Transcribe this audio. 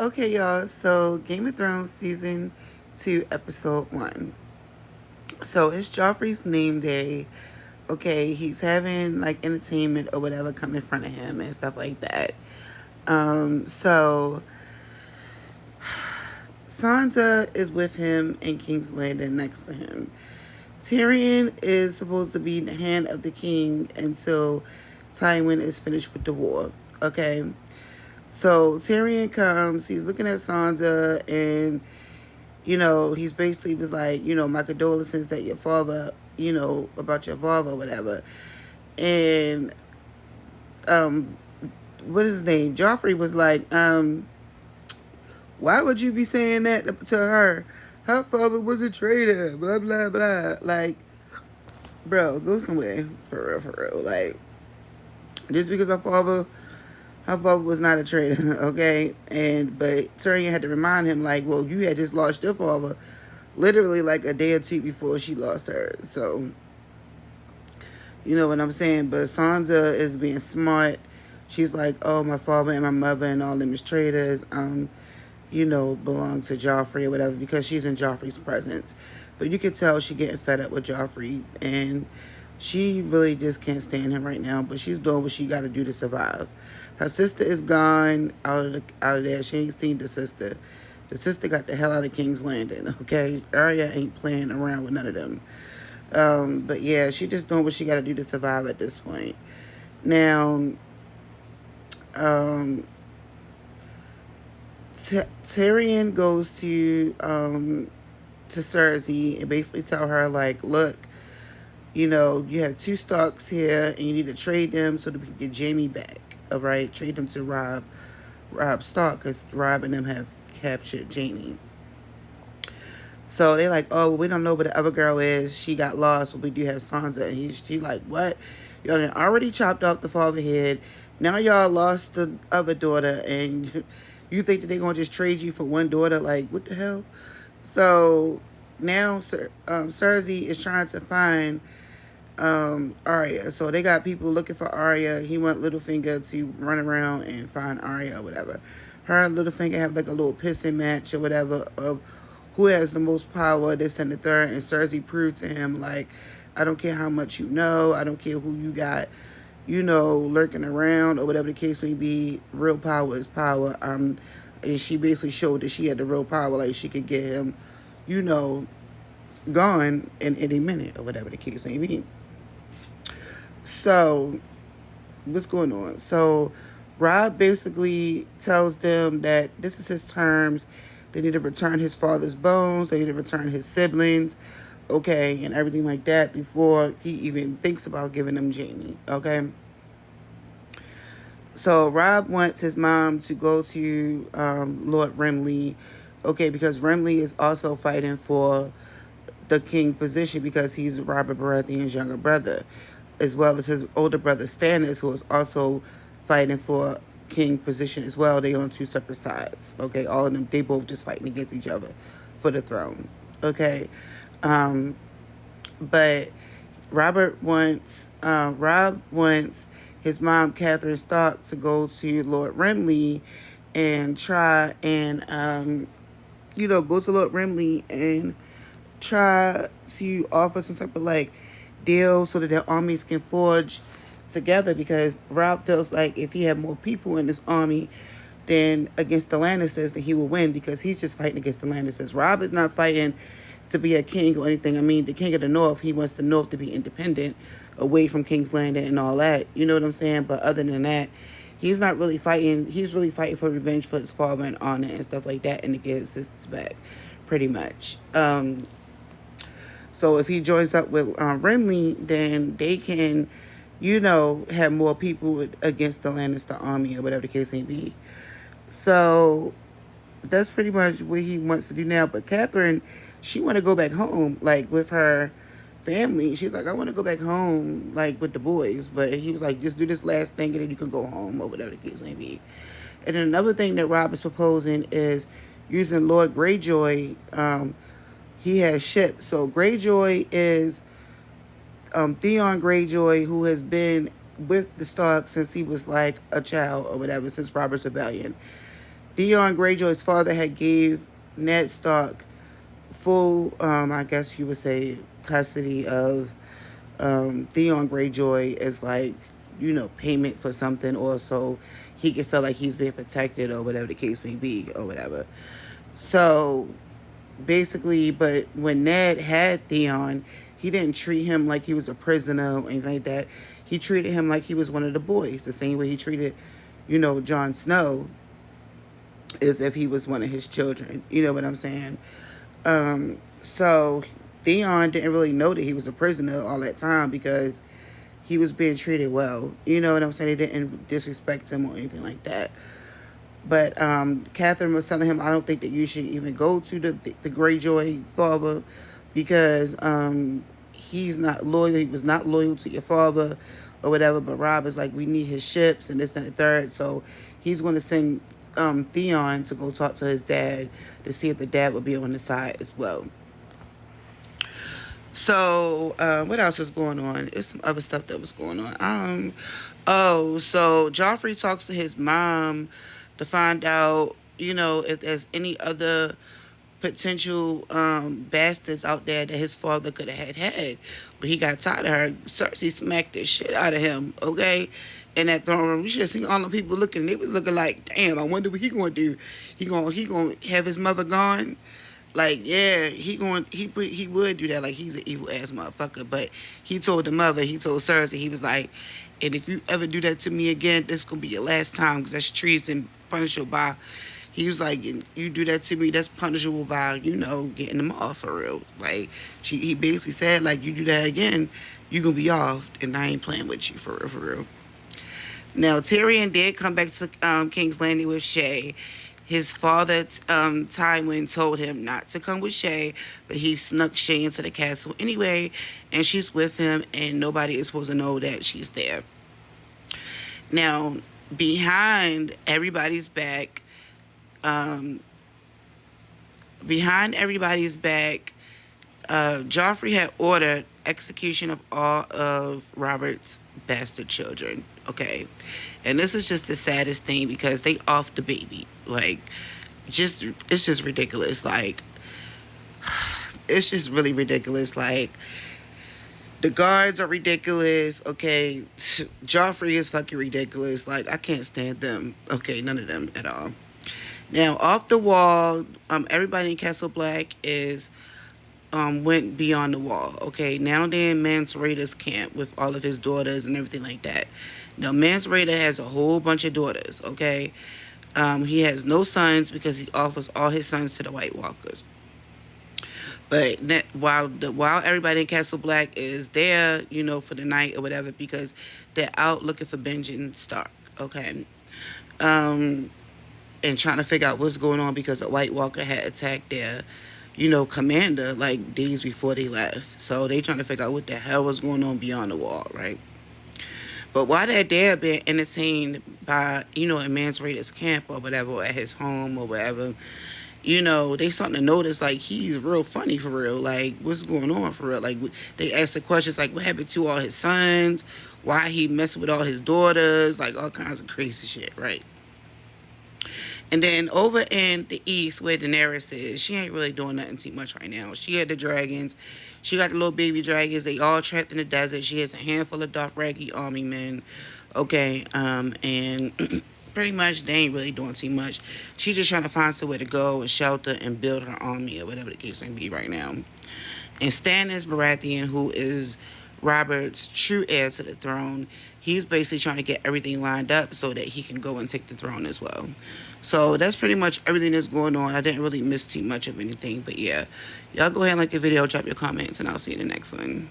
Okay, y'all. So, Game of Thrones season 2, episode 1. So, it's Joffrey's name day. Okay, he's having like entertainment or whatever come in front of him and stuff like that. So Sansa is with him in King's Landing next to him. Tyrion is supposed to be the hand of the king until Tywin is finished with the war. Okay, so Tyrion comes, he's looking at Sansa, and he's basically was like, my condolences that your father, about your father or whatever. And um, what is his name? Joffrey was like, why would you be saying that to her? Her father was a traitor, blah blah blah. Like, bro, go somewhere for real, for real. Like, just because her father was not a traitor, okay? And but Tyrion had to remind him, like, well, you had just lost your father literally like a day or two before she lost her. So, you know what I'm saying? But Sansa is being smart. She's like, oh, my father and my mother and all them is traitors. Belong to Joffrey or whatever because she's in Joffrey's presence. But you could tell she getting fed up with Joffrey, and she really just can't stand him right now. But she's doing what she got to do to survive. Her sister is gone out of there. She ain't seen the sister. The sister got the hell out of King's Landing. Okay, Arya ain't playing around with none of them. But yeah, she just doing what she got to do to survive at this point. Now, um, Tyrion goes to Cersei and basically tell her, like, look, you have two Starks here and you need to trade them so that we can get Jaime back. All right, trade them to Robb Stark because Robb and them have captured Jaime. So they're like, oh, well, we don't know where the other girl is. She got lost, but we do have Sansa. And she like, what? Y'all done already chopped off the father head. Now y'all lost the other daughter, and you think that they're gonna just trade you for one daughter? Like, what the hell? So now Cersei is trying to find Arya. So they got people looking for Arya. He want Littlefinger to run around and find Arya or whatever. Her and Littlefinger have like a little pissing match or whatever of who has the most power, this and the third. And Cersei proved to him, like, I don't care how much you know. I don't care who you got, lurking around or whatever the case may be. Real power is power. And she basically showed that she had the real power. Like, she could get him, you know, gone in any minute or whatever the case may be. So, what's going on? So, Robb basically tells them that this is his terms. They need to return his father's bones. They need to return his siblings, okay, and everything like that before he even thinks about giving them Jaime, okay? So Robb wants his mom to go to Lord Renly, okay, because Renly is also fighting for the king position because he's Robert Baratheon's younger brother, as well as his older brother Stannis, who is also fighting for king position as well. They on two separate sides. Okay, all of them, they both just fighting against each other for the throne. Okay, um, but Robb wants his mom Catherine Stark to go to Lord Renly and try and go to Lord Renly and try to offer some type of like deal so that their armies can forge together because Robb feels like if he had more people in this army than against the Lannisters, that he will win because he's just fighting against the Lannisters. Robb is not fighting to be a king or anything. I mean, the king of the North, he wants the North to be independent, away from King's Landing and all that. You know what I'm saying? But other than that, he's not really fighting. He's really fighting for revenge for his father and honor and stuff like that, and to get his sisters back, pretty much. So if he joins up with Renly, then they can, have more people against the Lannister army or whatever the case may be. So that's pretty much what he wants to do now. But Catherine, she want to go back home, like with her family. She's like, I want to go back home, like with the boys. But he was like, just do this last thing and then you can go home or whatever the case may be. And then another thing that Robb is proposing is using Lord Greyjoy. He has ships. So Greyjoy is Theon Greyjoy, who has been with the Stark since he was like a child or whatever, since Robert's Rebellion. Theon Greyjoy's father had gave Ned Stark full, I guess you would say, custody of Theon Greyjoy as like, payment for something, or so he can feel like he's being protected or whatever the case may be or whatever. So basically, but when Ned had Theon, he didn't treat him like he was a prisoner or anything like that. He treated him like he was one of the boys, the same way he treated, Jon Snow, as if he was one of his children. You know what I'm saying? So Theon didn't really know that he was a prisoner all that time because he was being treated well. You know what I'm saying? They didn't disrespect him or anything like that. But Catherine was telling him, I don't think that you should even go to the Greyjoy father because he's not loyal. He was not loyal to your father or whatever. But Robb is like, we need his ships and this and the third. So he's going to send Theon to go talk to his dad to see if the dad would be on his side as well. So, what else is going on? There's some other stuff that was going on. So Joffrey talks to his mom to find out, if there's any other potential bastards out there that his father could have had. But he got tired of her. Cersei smacked the shit out of him, okay? In that throne room. You should have seen all the people looking. They was looking like, damn, I wonder what he gonna do. He gonna have his mother gone? Like, yeah, he would do that. Like, he's an evil ass motherfucker. But he told Cersei, he was like, and if you ever do that to me again, this gonna be your last time, because that's treason, punishable by. He was like, you do that to me, that's punishable by, getting them off for real. Like, he basically said, like, you do that again, you gonna be off, and I ain't playing with you for real, for real. Now, Tyrion did come back to King's Landing with Shae. His father, Tywin, told him not to come with Shae, but he snuck Shae into the castle anyway, and she's with him, and nobody is supposed to know that she's there. Now, behind everybody's back, Joffrey had ordered execution of all of Robert's bastard children. Okay, and this is just the saddest thing because they off the baby. Like, it's just ridiculous. Like, it's just really ridiculous. Like, the guards are ridiculous. Okay, Joffrey is fucking ridiculous. Like, I can't stand them. Okay, none of them at all. Now, off the wall, everybody in Castle Black is went beyond the wall. Okay, now they're in Mance Rayder's camp with all of his daughters and everything like that. Now, Mance Rayder has a whole bunch of daughters. Okay, he has no sons because he offers all his sons to the White Walkers. But while everybody in Castle Black is there, for the night or whatever, because they're out looking for Benjen Stark. Okay, and trying to figure out what's going on because a White Walker had attacked their commander like days before they left. So they trying to figure out what the hell was going on beyond the wall, right? But while they're there being entertained by, in Mance Rayder's camp or whatever, or at his home or whatever, they starting to notice, like, he's real funny for real. Like, what's going on for real? Like, they ask the questions like, what happened to all his sons? Why he messing with all his daughters? Like, all kinds of crazy shit, right? And then over in the east where Daenerys is, she ain't really doing nothing too much right now. She had the dragons. She got the little baby dragons. They all trapped in the desert. She has a handful of Dothraki army men. Okay, and pretty much they ain't really doing too much. She's just trying to find somewhere to go and shelter and build her army or whatever the case may be right now. And Stannis Baratheon, who is Robert's true heir to the throne, he's basically trying to get everything lined up so that he can go and take the throne as well. So that's pretty much everything that's going on. I didn't really miss too much of anything, but yeah. Y'all go ahead and like the video, drop your comments, and I'll see you in the next one.